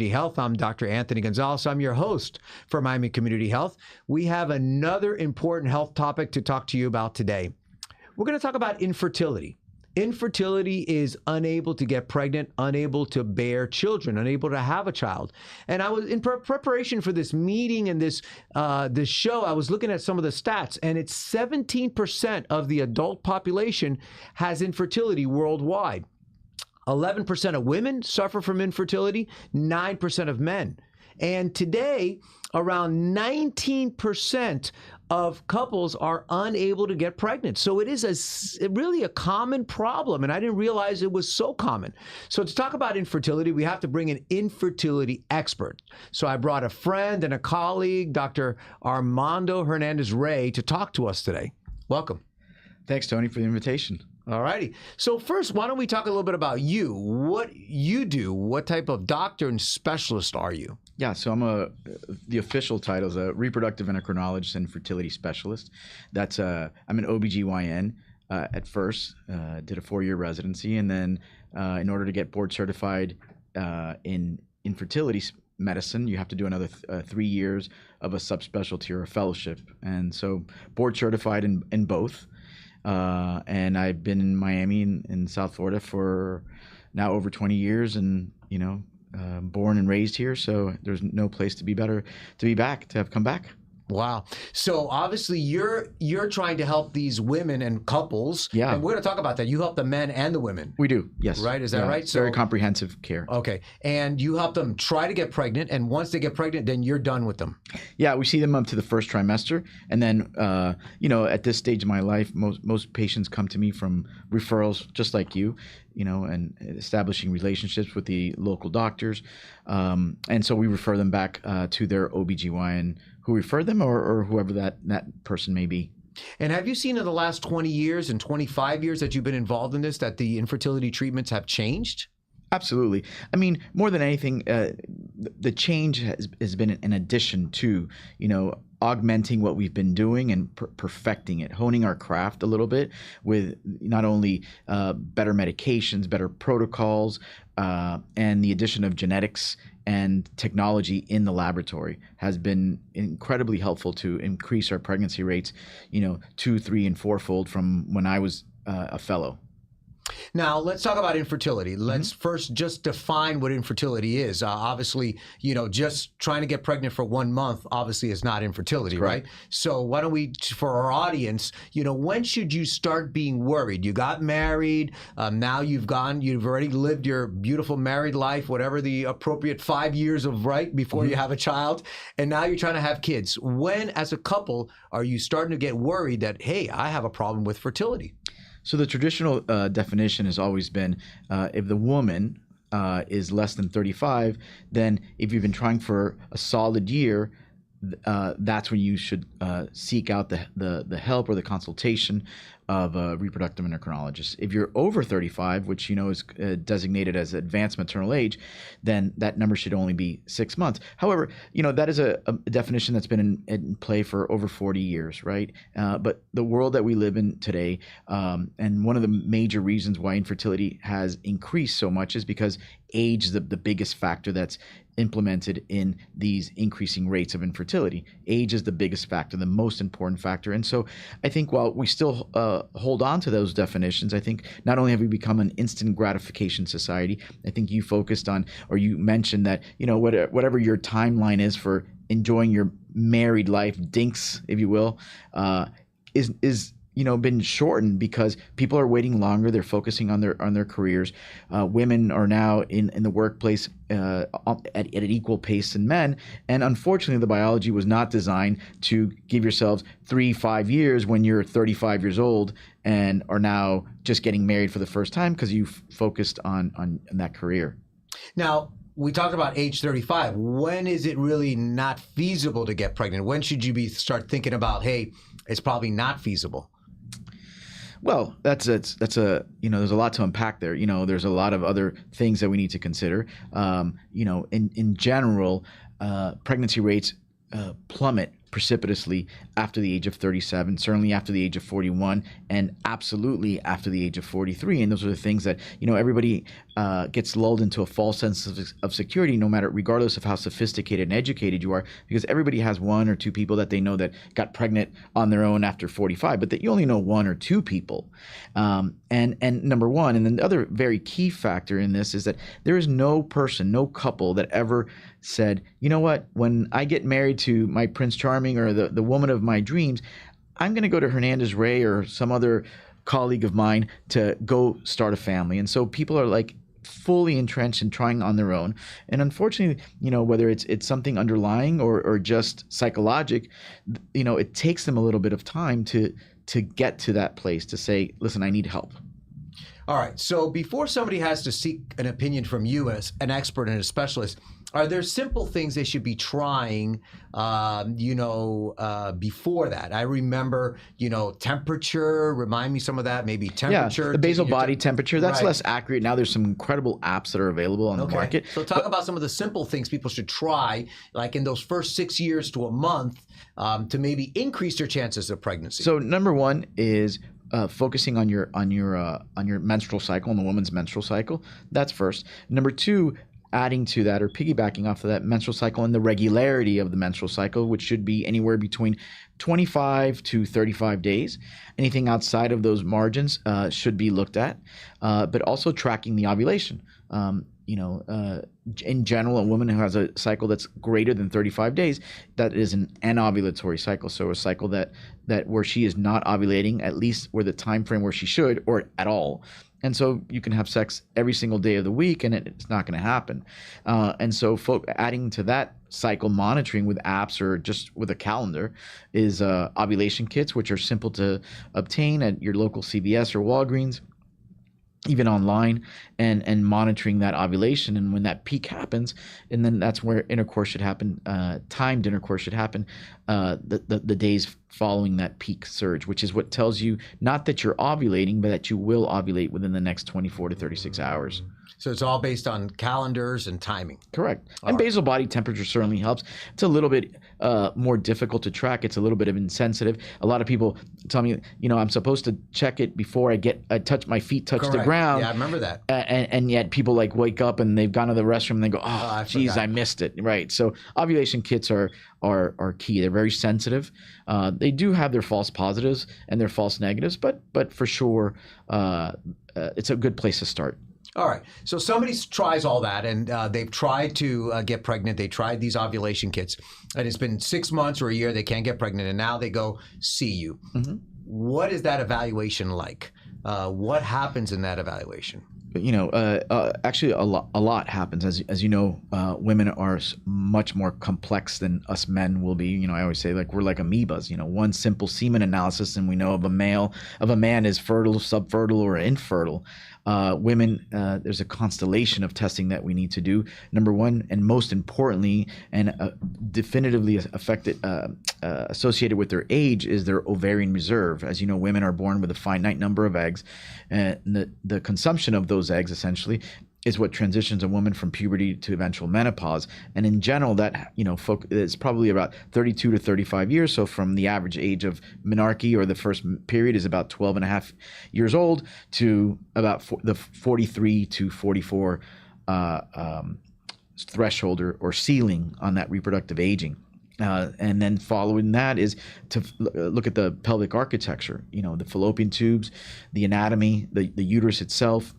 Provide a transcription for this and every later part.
Health. I'm Dr. Anthony Gonzalez. I'm your host for Miami Community Health. We have another important health topic to talk to you about today. We're going to talk about infertility. Infertility is unable to get pregnant, unable to bear children, unable to have a child. And I was in preparation for this meeting and this show, I was looking at some of the stats, and it's 17% of the adult population has infertility worldwide. 11% of women suffer from infertility, 9% of men. And today, around 19% of couples are unable to get pregnant. So it is really a common problem, and I didn't realize it was so common. So to talk about infertility, we have to bring an infertility expert. So I brought a friend and a colleague, Dr. Armando Hernandez-Rey, to talk to us today. Welcome. Thanks, Tony, for the invitation. All righty. So first, why don't we talk a little bit about you, what you do, what type of doctor and specialist are you? Yeah, so the official title is a reproductive endocrinologist and fertility specialist. I'm an OBGYN at first, did a 4-year residency, and then in order to get board certified in infertility medicine, you have to do another 3 years of a subspecialty or a fellowship. And so board certified in both. And I've been in Miami in South Florida for now over 20 years, and born and raised here. So there's no place to be better to have come back. Wow. So obviously you're trying to help these women and couples. Yeah. And we're going to talk about that. You help the men and the women. We do. Yes. Right? Is that right? So very comprehensive care. Okay. And you help them try to get pregnant. And once they get pregnant, then you're done with them. Yeah. We see them up to the first trimester. And then, at this stage of my life, most patients come to me from referrals, just like you, and establishing relationships with the local doctors. And so we refer them back to their OBGYN who referred them, or whoever that person may be. And have you seen in the last 20 years and 25 years that you've been involved in this, that the infertility treatments have changed? Absolutely. I mean, more than anything, the change has been an addition to, augmenting what we've been doing and perfecting it, honing our craft a little bit with not only better medications, better protocols, and the addition of genetics and technology in the laboratory has been incredibly helpful to increase our pregnancy rates, 2, 3, and 4-fold from when I was a fellow. Now, let's talk about infertility. Let's first just define what infertility is. Obviously, just trying to get pregnant for 1 month obviously is not infertility, right? So why don't we, for our audience, when should you start being worried? You got married, now you've already lived your beautiful married life, whatever the appropriate 5 years of before you have a child, and now you're trying to have kids. When, as a couple, are you starting to get worried that, hey, I have a problem with fertility? So the traditional definition has always been if the woman is less than 35, then if you've been trying for a solid year, that's when you should seek out the help or the consultation of a reproductive endocrinologist. If you're over 35, which is designated as advanced maternal age, then that number should only be 6 months. However, that is a definition that's been in play for over 40 years, right? But the world that we live in today, and one of the major reasons why infertility has increased so much is because age is the biggest factor that's implemented in these increasing rates of infertility. Age is the biggest factor, the most important factor. And so I think while we still hold on to those definitions, I think not only have we become an instant gratification society, I think you focused on, or you mentioned that, whatever your timeline is for enjoying your married life, dinks, if you will, is been shortened because people are waiting longer. They're focusing on their careers. Women are now in the workplace at an equal pace than men. And unfortunately, the biology was not designed to give yourselves 3-5 years when you're 35 years old and are now just getting married for the first time because you focused on that career. Now, we talked about age 35. When is it really not feasible to get pregnant? When should you start thinking about, hey, it's probably not feasible? Well, that's a there's a lot to unpack there. There's a lot of other things that we need to consider. In general, pregnancy rates plummet precipitously after the age of 37, certainly after the age of 41, and absolutely after the age of 43. And those are the things that, everybody gets lulled into a false sense of security, no matter, regardless of how sophisticated and educated you are, because everybody has one or two people that they know that got pregnant on their own after 45, but that you only know one or two people. And number one, and then the other very key factor in this is that there is no person, no couple that ever said, you know what, when I get married to my Prince Charming or the woman of my dreams, I'm going to go to Hernandez-Rey or some other colleague of mine to go start a family. And so people are like fully entrenched in trying on their own. And unfortunately, whether it's something underlying or just psychologic, it takes them a little bit of time to get to that place to say, listen, I need help. All right. So before somebody has to seek an opinion from you as an expert and a specialist, are there simple things they should be trying, before that? I remember, temperature, remind me some of that, maybe temperature. Yeah, the basal body temperature, that's right. Less accurate. Now there's some incredible apps that are available on the market. So talk about some of the simple things people should try, like in those first 6 years to a month, to maybe increase their chances of pregnancy. So number one is focusing on your menstrual cycle, on the woman's menstrual cycle. That's first. Number two, adding to that or piggybacking off of that menstrual cycle and the regularity of the menstrual cycle, which should be anywhere between 25 to 35 days. Anything outside of those margins should be looked at, but also tracking the ovulation. In general, a woman who has a cycle that's greater than 35 days, that is an anovulatory cycle. So a cycle that where she is not ovulating, at least where the time frame where she should, or at all. And so you can have sex every single day of the week, and it's not going to happen. And so adding to that cycle monitoring with apps or just with a calendar is ovulation kits, which are simple to obtain at your local CVS or Walgreens, even online, and monitoring that ovulation. And when that peak happens, and then that's where intercourse should happen, timed intercourse should happen the days following that peak surge, which is what tells you not that you're ovulating, but that you will ovulate within the next 24 to 36 hours. So it's all based on calendars and timing. Correct. And basal body temperature certainly helps. It's a little bit more difficult to track. It's a little bit of insensitive. A lot of people tell me, I'm supposed to check it before my feet touch the ground. Yeah, I remember that. And yet people like wake up and they've gone to the restroom and they go, geez, I missed it. Right. So ovulation kits are key. They're very sensitive. They do have their false positives and their false negatives, but for sure, it's a good place to start. All right. So somebody tries all that, and they've tried to get pregnant. They tried these ovulation kits, and it's been 6 months or a year. They can't get pregnant, and now they go see you. Mm-hmm. What is that evaluation like? What happens in that evaluation? Actually, a lot happens. As you know, women are much more complex than us men will be. I always say we're like amoebas. One simple semen analysis, and we know of a man is fertile, subfertile, or infertile. Women, there's a constellation of testing that we need to do. Number one, and most importantly, and definitively associated with their age, is their ovarian reserve. As you know, women are born with a finite number of eggs, and the consumption of those eggs essentially is what transitions a woman from puberty to eventual menopause. And in general, that is probably about 32 to 35 years. So from the average age of menarche, or the first period, is about 12 and a half years old, to about the 43 to 44 threshold or ceiling on that reproductive aging. And then following that is to look at the pelvic architecture, the fallopian tubes, the anatomy, the uterus itself,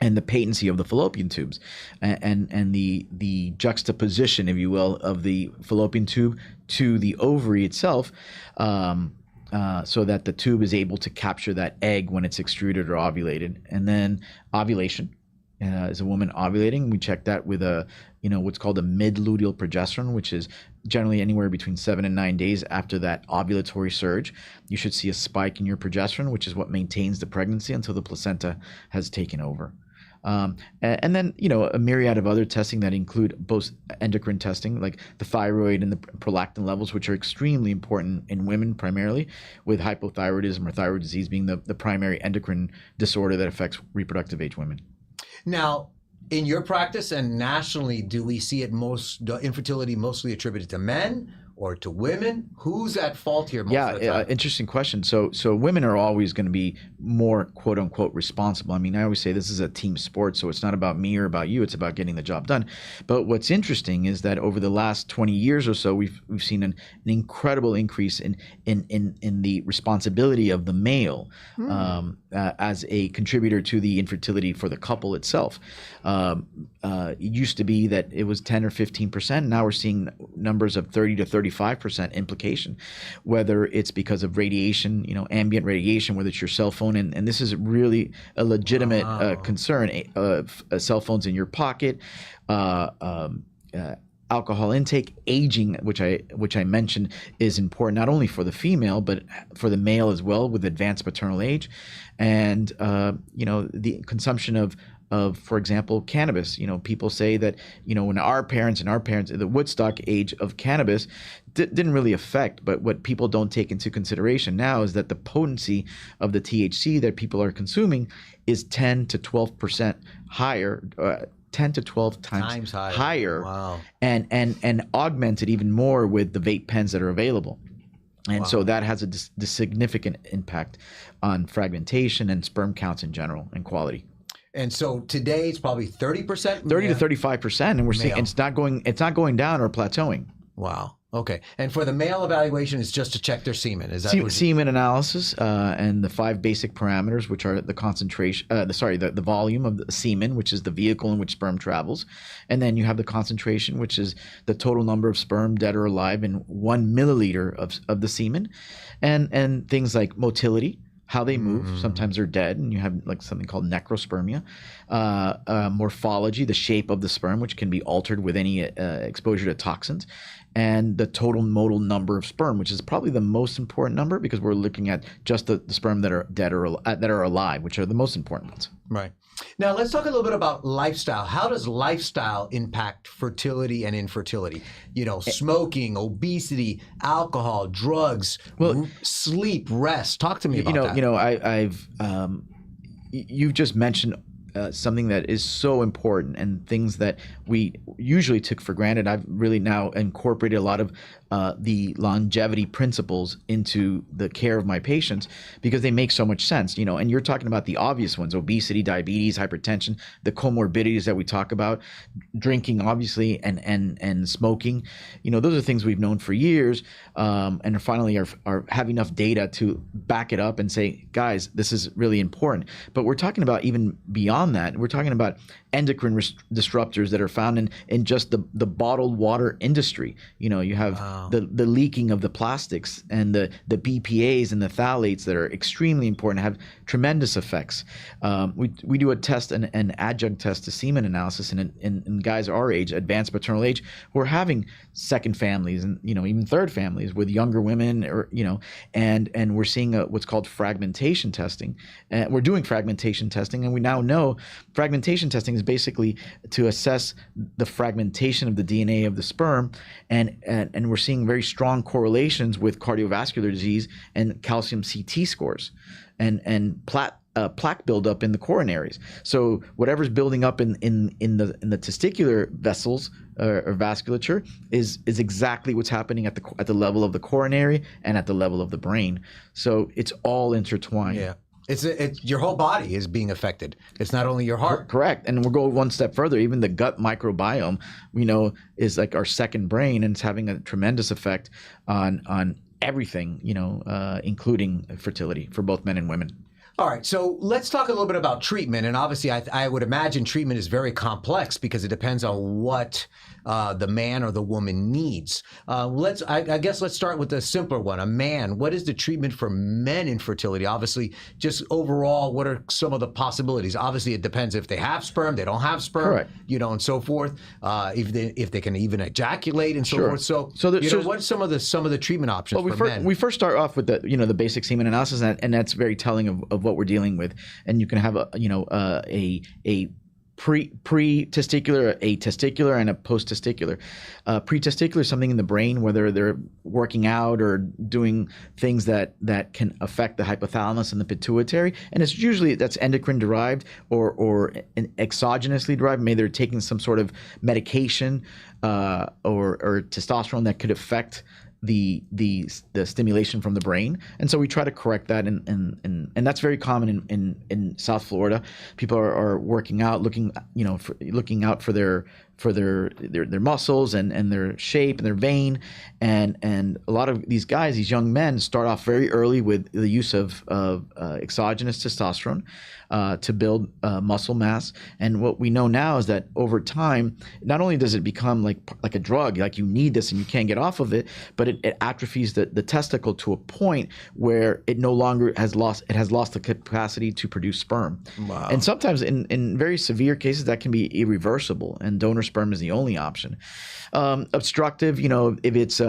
and the patency of the fallopian tubes, and the juxtaposition, if you will, of the fallopian tube to the ovary itself, so that the tube is able to capture that egg when it's extruded or ovulated. And then ovulation. Is a woman ovulating? We check that with what's called a mid-luteal progesterone, which is generally anywhere between 7 and 9 days after that ovulatory surge. You should see a spike in your progesterone, which is what maintains the pregnancy until the placenta has taken over. And then, a myriad of other testing that include both endocrine testing, like the thyroid and the prolactin levels, which are extremely important in women primarily, with hypothyroidism or thyroid disease being the primary endocrine disorder that affects reproductive age women. Now, in your practice and nationally, do we see infertility mostly attributed to men or to women? Who's at fault here most of the Yeah, time? interesting question. So women are always going to be more quote unquote responsible. I mean, I always say this is a team sport, so it's not about me or about you. It's about getting the job done. But what's interesting is that over the last 20 years or so, we've seen an incredible increase in the responsibility of the male as a contributor to the infertility for the couple itself. It used to be that it was 10 or 15%. Now we're seeing numbers of 30 to 35% implication, whether it's because of radiation, ambient radiation, whether it's your cell phone, and this is really a legitimate concern. Cell phones in your pocket, alcohol intake, aging, which I mentioned is important not only for the female but for the male as well with advanced maternal age, and the consumption of, for example, cannabis. People say that when our parents, the Woodstock age of cannabis didn't really affect, but what people don't take into consideration now is that the potency of the THC that people are consuming is 10 to 12% higher. 10 to 12 times higher. Wow. And augmented even more with the vape pens that are available. And so that has a significant impact on fragmentation and sperm counts in general and quality. And so today it's probably 30%? 30 to 35%, and we're seeing it's not going down or plateauing. Wow. Okay. And for the male evaluation, it's just to check their semen. Is that semen analysis and the 5 basic parameters, which are the concentration, the volume of the semen, which is the vehicle in which sperm travels, and then you have the concentration, which is the total number of sperm, dead or alive, in 1 milliliter of the semen, and things like motility, how they move. Sometimes they're dead, and you have like something called necrospermia. Morphology, the shape of the sperm, which can be altered with any exposure to toxins, and the total motile number of sperm, which is probably the most important number because we're looking at just the sperm that are dead or that are alive, which are the most important ones. Right. Now let's talk a little bit about lifestyle. How does lifestyle impact fertility and infertility? Smoking, obesity, alcohol, drugs, sleep, rest. Talk to me about that. You've just mentioned something that is so important, and things that we usually took for granted. I've really now incorporated a lot of the longevity principles into the care of my patients because they make so much sense. And you're talking about the obvious ones: obesity, diabetes, hypertension, the comorbidities that we talk about, drinking, obviously, and smoking. Those are things we've known for years, and finally are have enough data to back it up and say, guys, this is really important. But we're talking about even beyond that. We're talking about endocrine disruptors that are found in just the bottled water industry. You have the leaking of the plastics and the BPAs and the phthalates that are extremely important, have tremendous effects. We do a test, an adjunct test to semen analysis in guys our age, advanced maternal age, who are having second families and even third families with younger women, or and we're seeing what's called fragmentation testing. We're doing fragmentation testing, and we now know fragmentation testing is basically to assess the fragmentation of the DNA of the sperm, and we're seeing very strong correlations with cardiovascular disease and calcium CT scores and plaque buildup in the coronaries. So whatever's building up in the testicular vessels or vasculature is exactly what's happening at the level of the coronary and at the level of the brain. So it's all intertwined. Yeah. It's your whole body is being affected. It's not only your heart. Correct. And we'll go one step further. Even the gut microbiome, is like our second brain, and it's having a tremendous effect on everything, including fertility for both men and women. All right, so let's talk a little bit about treatment. And obviously, I would imagine treatment is very complex because it depends on what the man or the woman needs. I guess let's start with the simpler one. A man, what is the treatment for men in fertility? Obviously, just overall, what are some of the possibilities? Obviously, it depends if they have sperm, they don't have sperm, correct, and so forth. If they can even ejaculate and so sure, forth. So what's some of the treatment options for men? We first start off with the basic semen analysis, and that's very telling of what we're dealing with. And you can have a pre-testicular, a testicular, and a post-testicular. Pre-testicular is something in the brain, whether they're working out or doing things that can affect the hypothalamus and the pituitary, and it's usually that's endocrine derived or exogenously derived. Maybe they're taking some sort of medication or testosterone that could affect the stimulation from the brain, and so we try to correct that, and that's very common in South Florida. People are working out, looking out for their muscles and their shape and their vein, and a lot of these guys, these young men, start off very early with the use of exogenous testosterone to build muscle mass. And what we know now is that over time, not only does it become like a drug, like you need this and you can't get off of it, but it atrophies the testicle to a point where it no longer has lost the capacity to produce sperm. Wow. And sometimes in very severe cases that can be irreversible, and donor sperm is the only option. Obstructive, if it's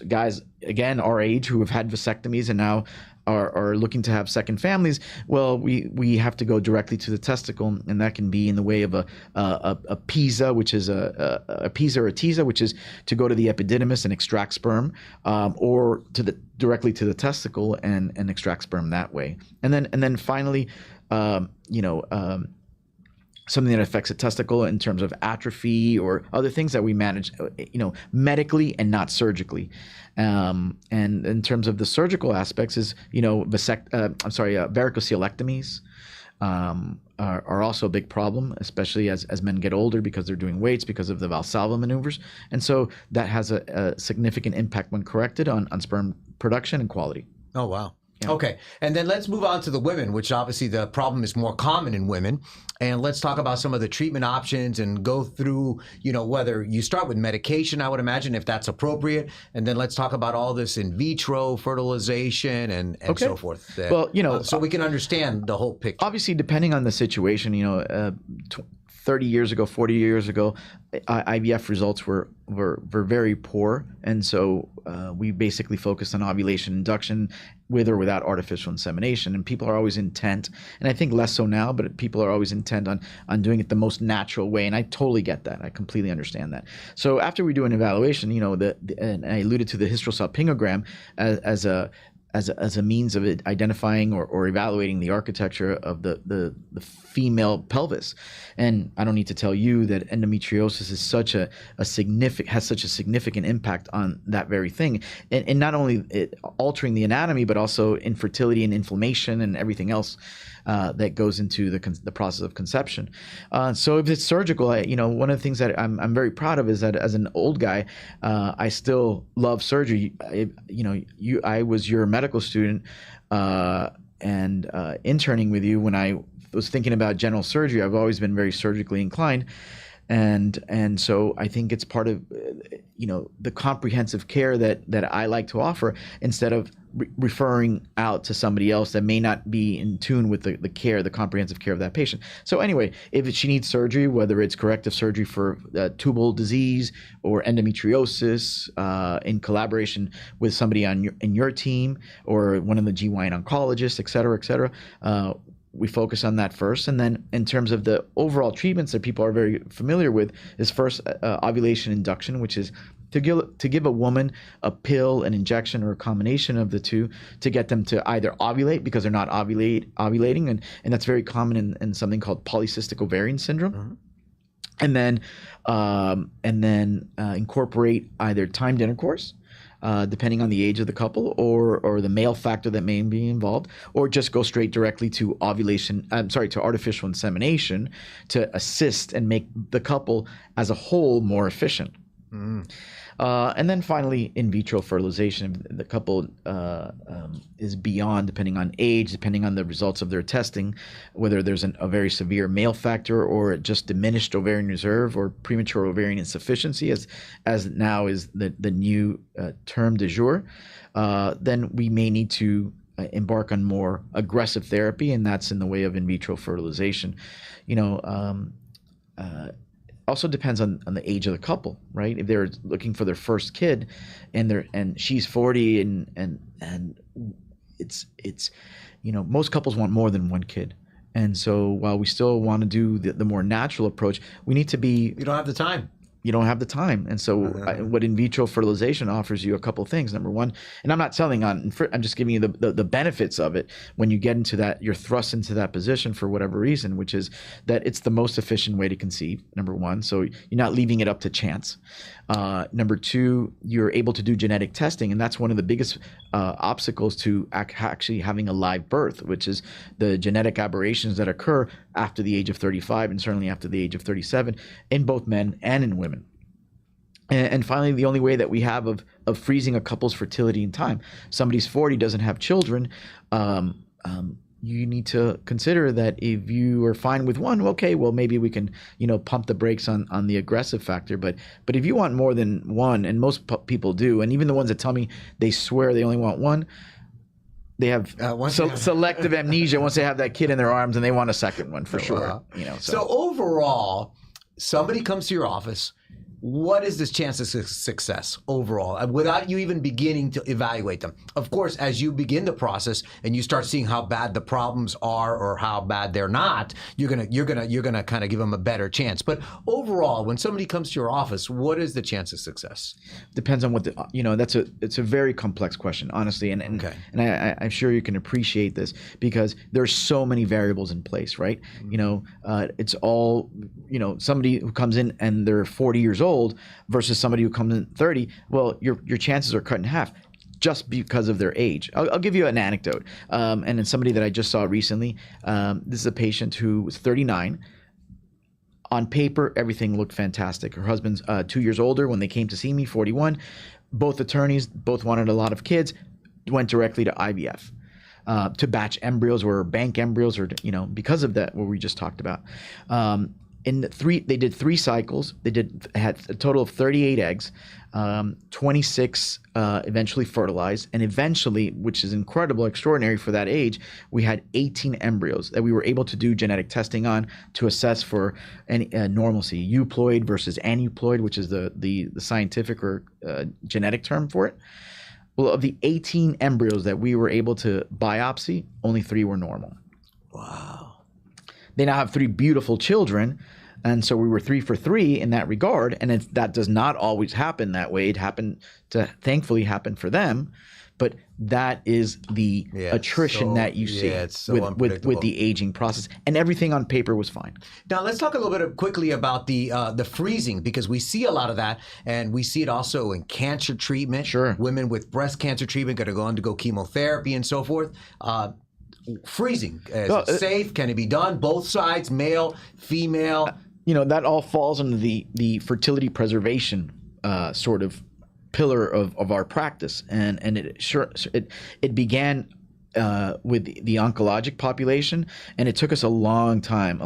guys again our age who have had vasectomies and now are looking to have second families, well, we have to go directly to the testicle, and that can be in the way of a PISA, which is a PISA or a TISA, which is to go to the epididymis and extract sperm, or directly to the testicle and extract sperm that way. And then finally, something that affects a testicle in terms of atrophy or other things that we manage, medically and not surgically. And in terms of the surgical aspects is, varicocelectomies are also a big problem, especially as men get older because they're doing weights, because of the Valsalva maneuvers. And so that has a significant impact when corrected on sperm production and quality. Oh, wow. Yeah. Okay. And then let's move on to the women, which obviously the problem is more common in women. And let's talk about some of the treatment options and go through, whether you start with medication, I would imagine, if that's appropriate. And then let's talk about all this in vitro fertilization and Okay. so forth. Well, so we can understand the whole picture. Obviously, depending on the situation, 30 years ago, 40 years ago, IVF results were very poor. And so we basically focused on ovulation induction with or without artificial insemination. And people are always intent, and I think less so now, but people are always intent on doing it the most natural way. And I totally get that. I completely understand that. So after we do an evaluation, and I alluded to the hysterosalpingogram as a means of identifying or evaluating the architecture of the female pelvis. And I don't need to tell you that endometriosis is has such a significant impact on that very thing. And not only altering the anatomy, but also infertility and inflammation and everything else that goes into the process of conception. So if it's surgical, one of the things that I'm very proud of is that as an old guy, I still love surgery. I was your medical student and interning with you when I was thinking about general surgery. I've always been very surgically inclined. And so I think it's part of the comprehensive care that I like to offer, instead of referring out to somebody else that may not be in tune with the comprehensive care of that patient. So anyway, if she needs surgery, whether it's corrective surgery for tubal disease or endometriosis, in collaboration with somebody in your team or one of the GYN oncologists, et cetera, we focus on that first. And then in terms of the overall treatments that people are very familiar with is first ovulation induction, which is to give a woman a pill, an injection, or a combination of the two to get them to either ovulate because they're not ovulating. And that's very common in something called polycystic ovarian syndrome. Mm-hmm. And then incorporate either timed intercourse, depending on the age of the couple, or the male factor that may be involved, or just go straight directly to to artificial insemination to assist and make the couple as a whole more efficient. Mm. And then finally, in vitro fertilization. The couple is beyond, depending on age, depending on the results of their testing, whether there's a very severe male factor or just diminished ovarian reserve or premature ovarian insufficiency, as now is the new term du jour, then we may need to embark on more aggressive therapy, and that's in the way of in vitro fertilization. Also depends on the age of the couple, right? If they're looking for their first kid, and she's 40, and it's most couples want more than one kid, and so while we still want to do the more natural approach, we need to be. You don't have the time. you don't have the time. And so what in vitro fertilization offers you a couple of things. Number one, and I'm not selling on, I'm just giving you the benefits of it. When you get into that, you're thrust into that position for whatever reason, which is that it's the most efficient way to conceive, number one. So you're not leaving it up to chance. Number two, you're able to do genetic testing. And that's one of the biggest obstacles to actually having a live birth, which is the genetic aberrations that occur after the age of 35 and certainly after the age of 37 in both men and in women. And finally, the only way that we have of freezing a couple's fertility in time, somebody's 40, doesn't have children, you need to consider that if you are fine with one, okay, well, maybe we can, pump the brakes on the aggressive factor. But if you want more than one, and most people do, and even the ones that tell me they swear they only want one, they have selective amnesia once they have that kid in their arms, and they want a second one for sure. So overall, somebody comes to your office. What is this chance of success overall, without you even beginning to evaluate them? Of course, as you begin the process and you start seeing how bad the problems are or how bad they're not, you're gonna kind of give them a better chance. But overall, when somebody comes to your office, what is the chance of success? Depends on what it's a very complex question, honestly, and I'm sure you can appreciate this because there's so many variables in place, right? It's all somebody who comes in and they're 40 years old versus somebody who comes in 30, well, your chances are cut in half just because of their age. I'll give you an anecdote. And it's somebody that I just saw recently. This is a patient who was 39. On paper, everything looked fantastic. Her husband's 2 years older when they came to see me, 41. Both attorneys, both wanted a lot of kids, went directly to IVF. To batch embryos or bank embryos or, because of that, what we just talked about. They did 3 cycles. Had a total of 38 eggs, 26 eventually fertilized, and eventually, which is extraordinary for that age, we had 18 embryos that we were able to do genetic testing on to assess for any normalcy, euploid versus aneuploid, which is the scientific or genetic term for it. Well, of the 18 embryos that we were able to biopsy, only 3 were normal. Wow. They now have 3 beautiful children, and so we were 3 for 3 in that regard. And that does not always happen that way. It thankfully happened for them, but that is the attrition that you see with the aging process. And everything on paper was fine. Now let's talk a little bit quickly about the freezing, because we see a lot of that, and we see it also in cancer treatment. Sure, women with breast cancer treatment going to go undergo chemotherapy and so forth. Freezing, is it safe? Can it be done? Both sides, male, female? That all falls under the fertility preservation sort of pillar of our practice, and it began with the oncologic population, and it took us a long time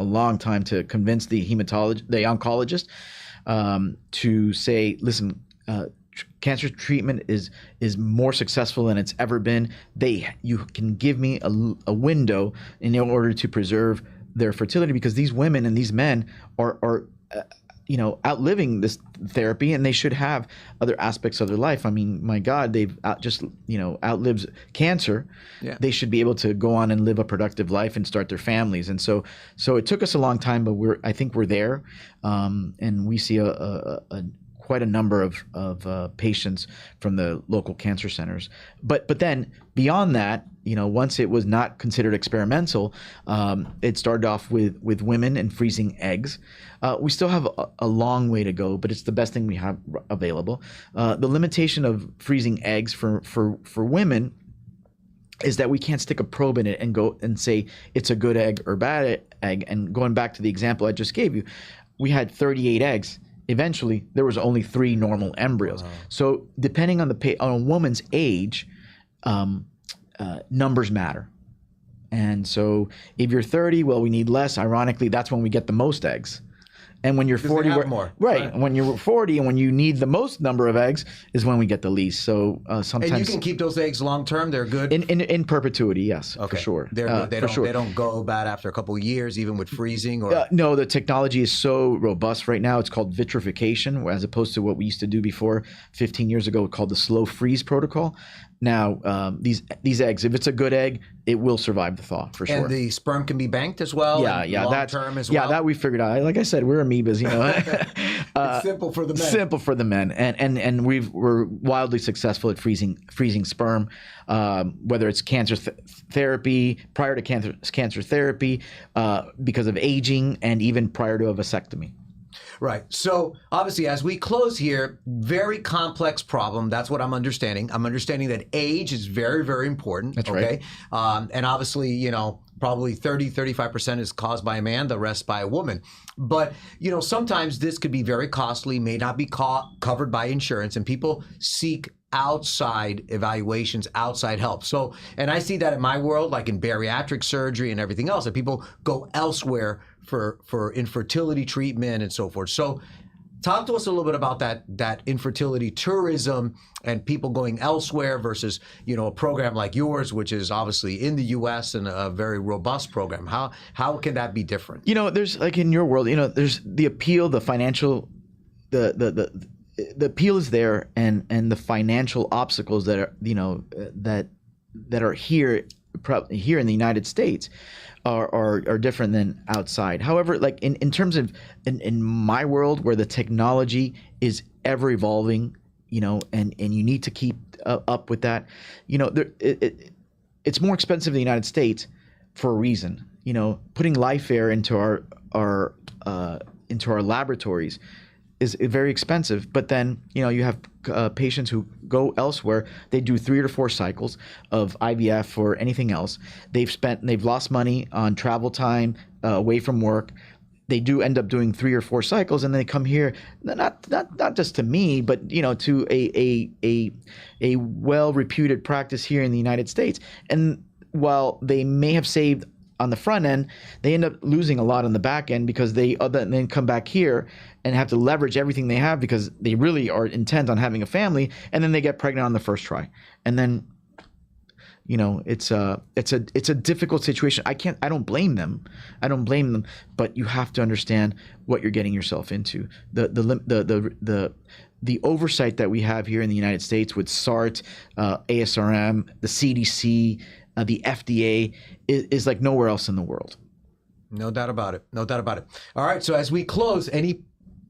to convince the oncologist to say, listen, cancer treatment is more successful than it's ever been. You can give me a window in order to preserve their fertility, because these women and these men are outliving this therapy, and they should have other aspects of their life. I mean, my God, they've outlived cancer. Yeah. They should be able to go on and live a productive life and start their families. And so it took us a long time, but I think we're there, and we see quite a number of patients from the local cancer centers. But then beyond that, once it was not considered experimental, it started off with women and freezing eggs. We still have a long way to go, but it's the best thing we have available. The limitation of freezing eggs for women is that we can't stick a probe in it and go and say it's a good egg or bad egg. And going back to the example I just gave you, we had 38 eggs. Eventually, there was only 3 normal embryos. Wow. So depending on a woman's age, numbers matter. And so if you're 30, well, we need less. Ironically, that's when we get the most eggs. And when you're 40, right? When you're 40 and when you need the most number of eggs is when we get the least. So sometimes. And you can keep those eggs long term. They're good in perpetuity. Yes, okay. For sure. They're good. They don't go bad after a couple of years, even with freezing. Or no, the technology is so robust right now. It's called vitrification, as opposed to what we used to do before 15 years ago, called the slow freeze protocol. Now, these eggs, if it's a good egg, it will survive the thaw for sure. And the sperm can be banked as well. Yeah, long term as well. Yeah, that we figured out. Like I said, we're amoebas, you know. It's simple for the men. Simple for the men, and we're wildly successful at freezing sperm, whether it's cancer therapy, prior to cancer therapy, because of aging, and even prior to a vasectomy. Right. So obviously, as we close here, very complex problem. That's what I'm understanding. I'm understanding that age is very, very important. That's okay? right. And obviously, you know, probably 35% is caused by a man, the rest by a woman. But, you know, sometimes this could be very costly, may not be covered by insurance, and people seek outside evaluations, outside help. So, and I see that in my world, like in bariatric surgery and everything else, that people go elsewhere for infertility treatment and so forth. So talk to us a little bit about that infertility tourism and people going elsewhere versus, you know, a program like yours, which is obviously in the U.S. and a very robust program. How can that be different? You know, there's like in your world, you know, there's the appeal, the financial, the appeal is there, and the financial obstacles that are, you know, that are here in the United States are different than outside. However, like in terms of in my world, where the technology is ever evolving, you know, and you need to keep up with that, you know, it's more expensive in the United States for a reason. You know, putting live air into our laboratories is very expensive. But then, you know, you have patients who go elsewhere. They do 3 or 4 cycles of IVF or anything else. They've lost money on travel time away from work. They do end up doing 3 or 4 cycles, and they come here, not just to me, but, you know, to a well-reputed practice here in the United States. And while they may have saved on the front end, they end up losing a lot on the back end, because they then come back here and have to leverage everything they have, because they really are intent on having a family, and then they get pregnant on the first try. And then, you know, it's a difficult situation. I don't blame them. But you have to understand what you're getting yourself into. The oversight that we have here in the United States with SART, ASRM, the CDC, the FDA is like nowhere else in the world. No doubt about it. No doubt about it. All right. So as we close, any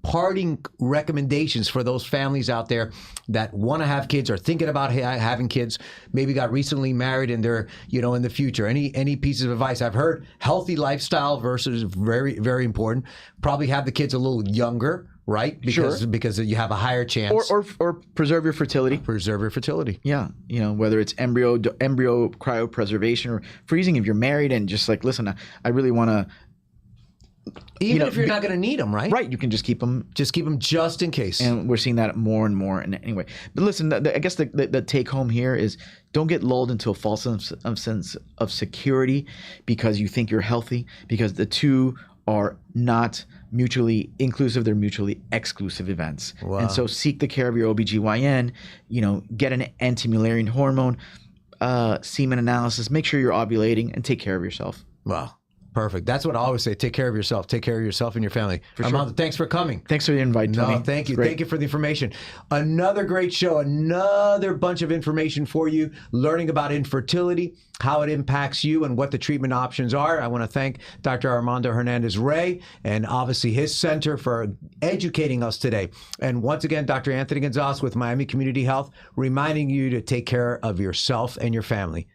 parting recommendations for those families out there that want to have kids or thinking about having kids, maybe got recently married and they're, you know, in the future? Any pieces of advice? I've heard healthy lifestyle versus very, very important. Probably have the kids a little younger, right? Because you have a higher chance. Or preserve your fertility. Preserve your fertility. Yeah. You know, whether it's embryo cryopreservation or freezing, if you're married and just like, listen, I really want to. Even if you're not going to need them, right? Right. You can just keep them. Just keep them just in case. And we're seeing that more and more. And anyway, but listen, I guess the take home here is don't get lulled into a false sense of security because you think you're healthy, because the two are not mutually inclusive. They're mutually exclusive events. Wow. And so seek the care of your OBGYN, you know, get an anti-Mullerian hormone, semen analysis, make sure you're ovulating, and take care of yourself. Wow. Perfect. That's what I always say. Take care of yourself. Take care of yourself and your family. Armando, thanks for coming. Thanks for the invite, Tony. No, thank you. Thank you for the information. Another great show. Another bunch of information for you. Learning about infertility, how it impacts you, and what the treatment options are. I want to thank Dr. Armando Hernandez-Rey and obviously his center for educating us today. And once again, Dr. Anthony Gonzalez with Miami Community Health, reminding you to take care of yourself and your family.